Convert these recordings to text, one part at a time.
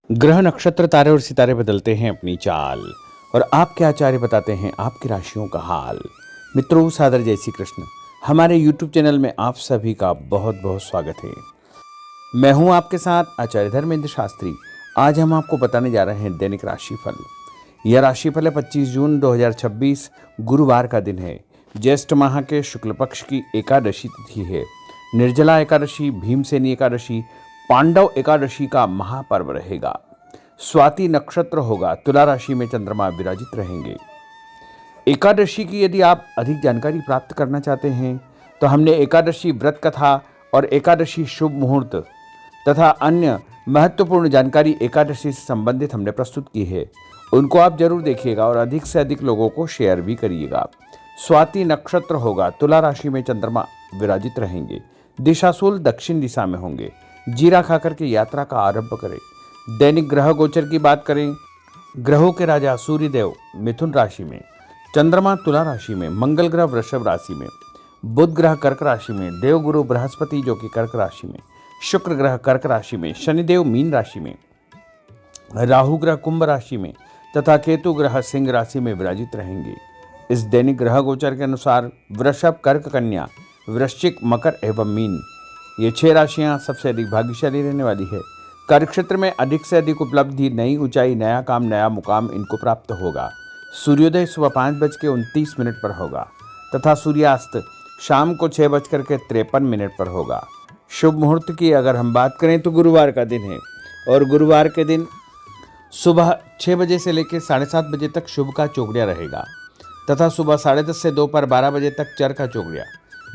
ग्रह नक्षत्र तारे और सितारे बदलते हैं अपनी चाल और आपके आचार्य बताते हैं आपकी राशियों का हाल। मित्रों, सादर जय श्री कृष्ण। हमारे YouTube चैनल में आप सभी का बहुत बहुत स्वागत है। मैं हूं आपके साथ आचार्य धर्मेंद्र शास्त्री। आज हम आपको बताने जा रहे हैं दैनिक राशिफल। यह राशिफल है 25 जून 2026 गुरुवार का दिन है। ज्येष्ठ माह के शुक्ल पक्ष की एकादशी तिथि है। निर्जला एकादशी, भीमसेनी एकादशी, पांडव एकादशी का महापर्व रहेगा। स्वाति नक्षत्र होगा। तुला राशि में चंद्रमा विराजित रहेंगे। एकादशी की यदि आप अधिक जानकारी प्राप्त करना चाहते हैं तो हमने एकादशी व्रत कथा और एकादशी शुभ मुहूर्त तथा अन्य महत्वपूर्ण जानकारी एकादशी से संबंधित हमने प्रस्तुत की है। उनको आप जरूर देखिएगा और अधिक से अधिक लोगों को शेयर भी करिएगा। स्वाति नक्षत्र होगा। तुला राशि में चंद्रमा विराजित रहेंगे। दिशाशूल दक्षिण दिशा में होंगे। जीरा खाकर के यात्रा का आरंभ करें। दैनिक ग्रह गोचर की बात करें, ग्रहों के राजा सूर्यदेव मिथुन राशि में, चंद्रमा तुला राशि में, मंगल ग्रह वृषभ राशि में, बुध ग्रह कर्क राशि में, देवगुरु बृहस्पति जो कि कर्क राशि में, शुक्र ग्रह कर्क राशि में, शनिदेव मीन राशि में, राहु ग्रह कुंभ राशि में तथा केतु ग्रह सिंह राशि में विराजित रहेंगे। इस दैनिक ग्रह गोचर के अनुसार वृषभ, कर्क, कन्या, वृश्चिक, मकर एवं मीन ये 6 राशियां सबसे अधिक भाग्यशाली रहने वाली है। कार्यक्षेत्र में अधिक से अधिक उपलब्धि, नई ऊंचाई, नया काम, नया मुकाम इनको प्राप्त होगा। सूर्योदय सुबह 5:29 पर होगा तथा सूर्यास्त शाम को 6:53 पर होगा। शुभ मुहूर्त की अगर हम बात करें तो गुरुवार का दिन है और गुरुवार के दिन सुबह 6 बजे से लेकर 7:30 बजे तक शुभ का चौगड़िया रहेगा तथा सुबह 10:30 से दोपहर 12 बजे तक चर का चौगड़िया,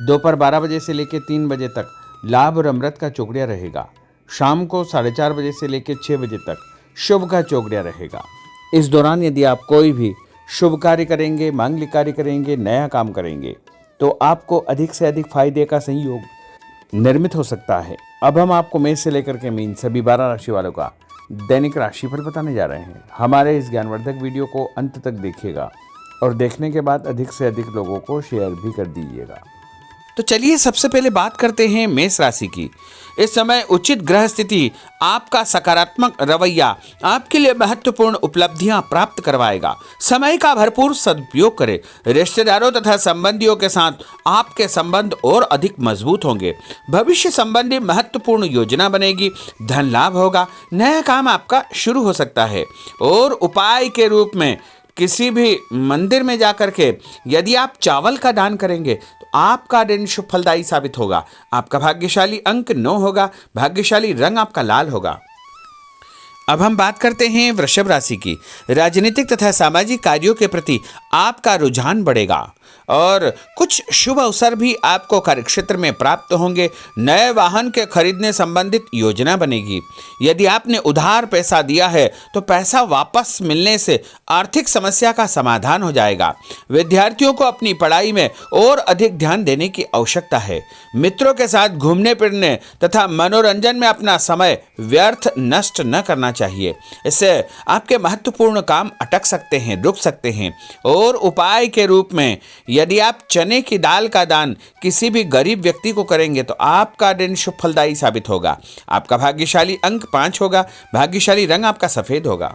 दोपहर 12 बजे से लेकर 3 बजे तक लाभ और अमृत का चौगड़िया रहेगा। शाम को 4:30 बजे से लेकर 6 बजे तक शुभ का चौगड़िया रहेगा। इस दौरान यदि आप कोई भी शुभ कार्य करेंगे, मांगलिक कार्य करेंगे, नया काम करेंगे तो आपको अधिक से अधिक फायदे का संयोग निर्मित हो सकता है। अब हम आपको मेष से लेकर के मीन सभी 12 राशि वालों का दैनिक राशिफल बताने जा रहे हैं। हमारे इस ज्ञानवर्धक वीडियो को अंत तक देखिएगा और देखने के बाद अधिक से अधिक लोगों को शेयर भी कर दीजिएगा। तो चलिए सबसे पहले बात करते हैं मेष राशि की। इस समय उचित ग्रह स्थिति आपका सकारात्मक रवैया आपके लिए महत्वपूर्ण उपलब्धियां प्राप्त करवाएगा। समय का भरपूर सदुपयोग करें। रिश्तेदारों तथा संबंधियों के साथ आपके संबंध और अधिक मजबूत होंगे। भविष्य संबंधी महत्वपूर्ण योजना बनेगी। धन लाभ होगा। नया काम आपका शुरू हो सकता है और उपाय के रूप में किसी भी मंदिर में जाकर के यदि आप चावल का दान करेंगे तो आपका दिन शुभ फलदायी साबित होगा। आपका भाग्यशाली अंक 9 होगा। भाग्यशाली रंग आपका लाल होगा। अब हम बात करते हैं वृषभ राशि की। राजनीतिक तथा सामाजिक कार्यों के प्रति आपका रुझान बढ़ेगा और कुछ शुभ अवसर भी आपको कार्यक्षेत्र में प्राप्त होंगे। नए वाहन के खरीदने संबंधित योजना बनेगी। यदि आपने उधार पैसा दिया है तो पैसा वापस मिलने से आर्थिक समस्या का समाधान हो जाएगा। विद्यार्थियों को अपनी पढ़ाई में और अधिक ध्यान देने की आवश्यकता है। मित्रों के साथ घूमने फिरने तथा मनोरंजन में अपना समय व्यर्थ नष्ट न करना चाहिए। इससे आपके महत्वपूर्ण काम अटक सकते हैं, रुक सकते हैं। और उपाय के रूप में यदि आप चने की दाल का दान किसी भी गरीब व्यक्ति को करेंगे तो आपका दिन शुभ फलदायी साबित होगा। आपका भाग्यशाली अंक 5 होगा। भाग्यशाली रंग आपका सफेद होगा।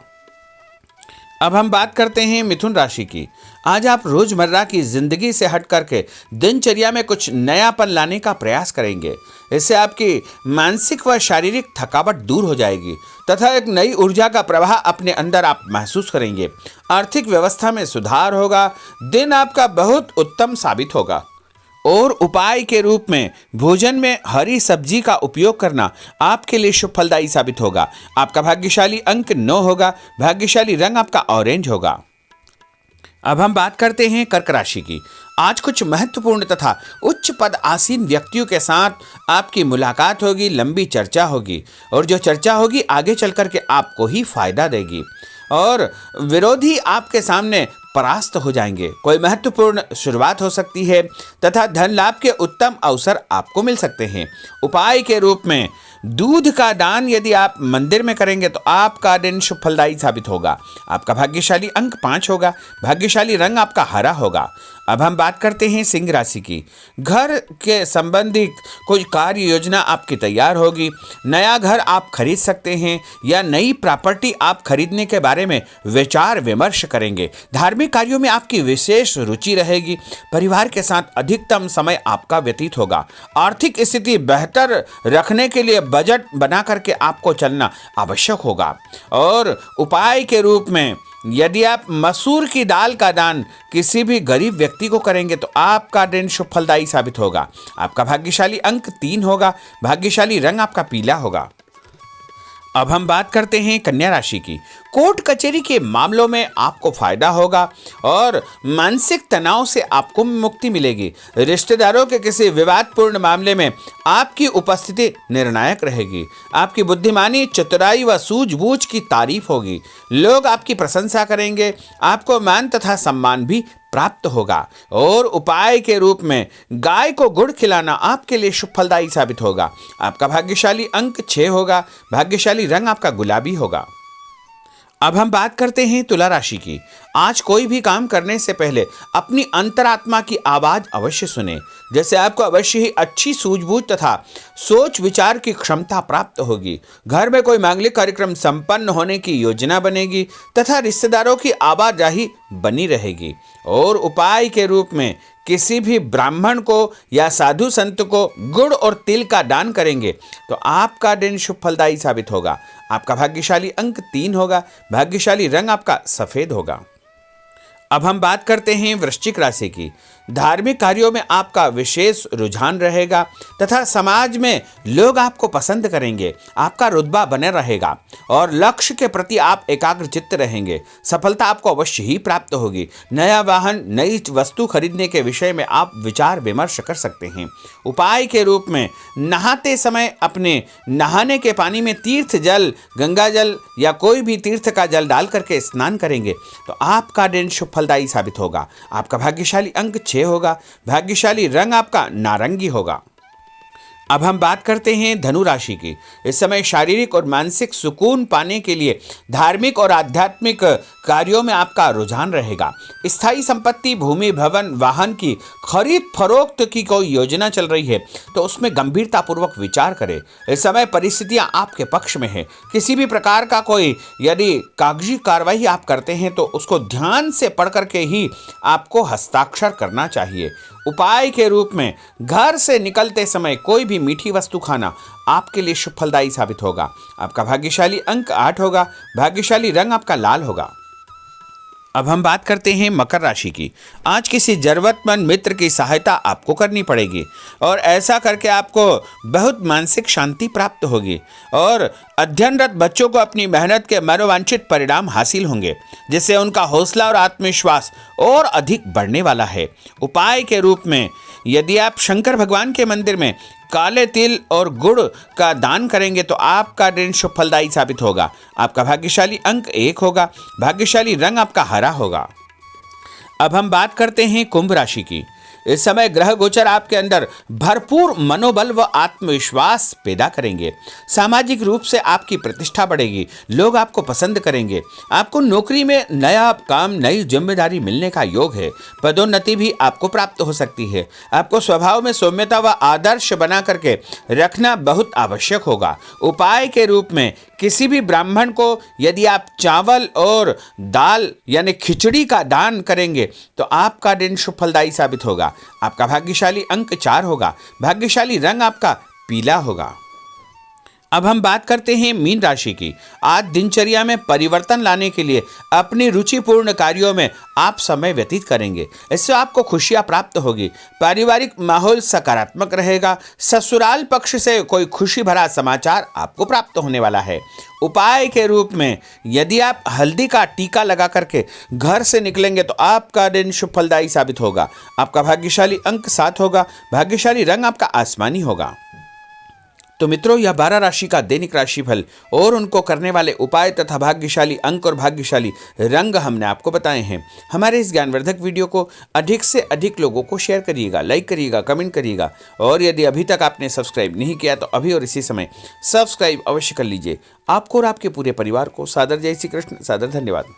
अब हम बात करते हैं मिथुन राशि की। आज आप रोजमर्रा की जिंदगी से हट करके दिनचर्या में कुछ नयापन लाने का प्रयास करेंगे। इससे आपकी मानसिक व शारीरिक थकावट दूर हो जाएगी तथा एक नई ऊर्जा का प्रवाह अपने अंदर आप महसूस करेंगे। आर्थिक व्यवस्था में सुधार होगा। दिन आपका बहुत उत्तम साबित होगा और उपाय के रूप में भोजन में हरी सब्जी का उपयोग करना आपके लिए शुभ फलदायी साबित होगा। आपका भाग्यशाली अंक 9 होगा। भाग्यशाली रंग आपका ऑरेंज होगा। अब हम बात करते हैं कर्क राशि की। आज कुछ महत्वपूर्ण तथा उच्च पद आसीन व्यक्तियों के साथ आपकी मुलाकात होगी। लंबी चर्चा होगी और जो चर्चा होगी आगे चल कर के आपको ही फायदा देगी और विरोधी आपके सामने परास्त हो जाएंगे। कोई महत्वपूर्ण शुरुआत हो सकती है तथा धन लाभ के उत्तम अवसर आपको मिल सकते हैं। उपाय के रूप में दूध का दान यदि आप मंदिर में करेंगे तो आपका दिन शुभ फलदायी साबित होगा। आपका भाग्यशाली अंक 5 होगा। भाग्यशाली रंग आपका हरा होगा। अब हम बात करते हैं सिंह राशि की। घर के संबंधित कोई कार्य योजना आपकी तैयार होगी। नया घर आप खरीद सकते हैं या नई प्रॉपर्टी आप खरीदने के बारे में विचार विमर्श करेंगे। धार्मिक कार्यों में आपकी विशेष रुचि रहेगी। परिवार के साथ अधिकतम समय आपका व्यतीत होगा। आर्थिक स्थिति बेहतर रखने के लिए बजट बना करके आपको चलना आवश्यक होगा। और उपाय के रूप में यदि आप मसूर की दाल का दान किसी भी गरीब व्यक्ति को करेंगे तो आपका दिन शुभ फलदायी साबित होगा। आपका भाग्यशाली अंक 3 होगा। भाग्यशाली रंग आपका पीला होगा। अब हम बात करते हैं कन्या राशि की। कोर्ट कचहरी के मामलों में आपको फायदा होगा और मानसिक तनाव से आपको मुक्ति मिलेगी। रिश्तेदारों के किसी विवादपूर्ण मामले में आपकी उपस्थिति निर्णायक रहेगी। आपकी बुद्धिमानी, चतुराई व सूझबूझ की तारीफ होगी। लोग आपकी प्रशंसा करेंगे। आपको मान तथा सम्मान भी प्राप्त होगा। और उपाय के रूप में गाय को गुड़ खिलाना आपके लिए शुभ फलदायी साबित होगा। आपका भाग्यशाली अंक 6 होगा। भाग्यशाली रंग आपका गुलाबी होगा। अब हम बात करते हैं तुला राशि की। आज कोई भी काम करने से पहले अपनी अंतरात्मा की आवाज अवश्य सुने। जैसे आपको अवश्य ही अच्छी सूझबूझ तथा सोच विचार की क्षमता प्राप्त होगी। घर में कोई मांगलिक कार्यक्रम संपन्न होने की योजना बनेगी तथा रिश्तेदारों की आवाजाही बनी रहेगी। और उपाय के रूप में किसी भी ब्राह्मण को या साधु संत को गुड़ और तिल का दान करेंगे तो आपका दिन शुभ फलदायी साबित होगा। आपका भाग्यशाली अंक 3 होगा। भाग्यशाली रंग आपका सफेद होगा। अब हम बात करते हैं वृश्चिक राशि की। धार्मिक कार्यों में आपका विशेष रुझान रहेगा तथा समाज में लोग आपको पसंद करेंगे। आपका रुतबा बने रहेगा और लक्ष्य के प्रति आप एकाग्रचित्त रहेंगे। सफलता आपको अवश्य ही प्राप्त होगी। नया वाहन, नई वस्तु खरीदने के विषय में आप विचार विमर्श कर सकते हैं। उपाय के रूप में नहाते समय अपने नहाने के पानी में तीर्थ जल, गंगा जल या कोई भी तीर्थ का जल डाल करके स्नान करेंगे तो आपका दिन शुभ फलदायी साबित होगा। आपका भाग्यशाली अंक 6 होगा। भाग्यशाली रंग आपका नारंगी होगा। अब हम बात करते हैं धनु राशि की। इस समय शारीरिक और मानसिक सुकून पाने के लिए धार्मिक और आध्यात्मिक कार्यों में आपका रुझान रहेगा। स्थायी संपत्ति, भूमि, भवन, वाहन की खरीद फरोख्त की कोई योजना चल रही है तो उसमें गंभीरतापूर्वक विचार करें। इस समय परिस्थितियां आपके पक्ष में है। किसी भी प्रकार का कोई यदि कागजी कार्रवाई आप करते हैं तो उसको ध्यान से पढ़ करके ही आपको हस्ताक्षर करना चाहिए। उपाय के रूप में घर से निकलते समय कोई भी मीठी वस्तु खाना आपके लिए शुभ फलदायी साबित होगा। आपका भाग्यशाली अंक 8 होगा। भाग्यशाली रंग आपका लाल होगा। अब हम बात करते हैं मकर राशि की। आज किसी जरूरतमंद मित्र की सहायता आपको करनी पड़ेगी और ऐसा करके आपको बहुत मानसिक शांति प्राप्त होगी। और अध्ययनरत बच्चों को अपनी मेहनत के मनोवांछित परिणाम हासिल होंगे, जिससे उनका हौसला और आत्मविश्वास और अधिक बढ़ने वाला है। उपाय के रूप में यदि आप शंकर भगवान के मंदिर में काले तिल और गुड़ का दान करेंगे तो आपका दिन शुभ फलदायी साबित होगा। आपका भाग्यशाली अंक 1 होगा। भाग्यशाली रंग आपका हरा होगा। अब हम बात करते हैं कुंभ राशि की। इस समय ग्रह गोचर आपके अंदर भरपूर मनोबल व आत्मविश्वास पैदा करेंगे। सामाजिक रूप से आपकी प्रतिष्ठा बढ़ेगी। लोग आपको पसंद करेंगे। आपको नौकरी में नया काम, नई जिम्मेदारी मिलने का योग है। पदोन्नति भी आपको प्राप्त हो सकती है। आपको स्वभाव में सौम्यता व आदर्श बना करके रखना बहुत आवश्यक होगा। उपाय के रूप में किसी भी ब्राह्मण को यदि आप चावल और दाल यानी खिचड़ी का दान करेंगे तो आपका दिन शुभ फलदायी साबित होगा। आपका भाग्यशाली अंक 4 होगा। भाग्यशाली रंग आपका पीला होगा। अब हम बात करते हैं मीन राशि की। आज दिनचर्या में परिवर्तन लाने के लिए अपनी रुचिपूर्ण कार्यों में आप समय व्यतीत करेंगे। इससे आपको खुशियां प्राप्त होगी। पारिवारिक माहौल सकारात्मक रहेगा। ससुराल पक्ष से कोई खुशी भरा समाचार आपको प्राप्त होने वाला है। उपाय के रूप में यदि आप हल्दी का टीका लगा करके घर से निकलेंगे तो आपका दिन शुभ फलदायी साबित होगा। आपका भाग्यशाली अंक 7 होगा। भाग्यशाली रंग आपका आसमानी होगा। तो मित्रों, यह 12 राशि का दैनिक राशिफल और उनको करने वाले उपाय तथा भाग्यशाली अंक और भाग्यशाली रंग हमने आपको बताए हैं। हमारे इस ज्ञानवर्धक वीडियो को अधिक से अधिक लोगों को शेयर करिएगा, लाइक करिएगा, कमेंट करिएगा और यदि अभी तक आपने सब्सक्राइब नहीं किया तो अभी और इसी समय सब्सक्राइब अवश्य कर लीजिए। आपको और आपके पूरे परिवार को सादर जय श्री कृष्ण, सादर धन्यवाद।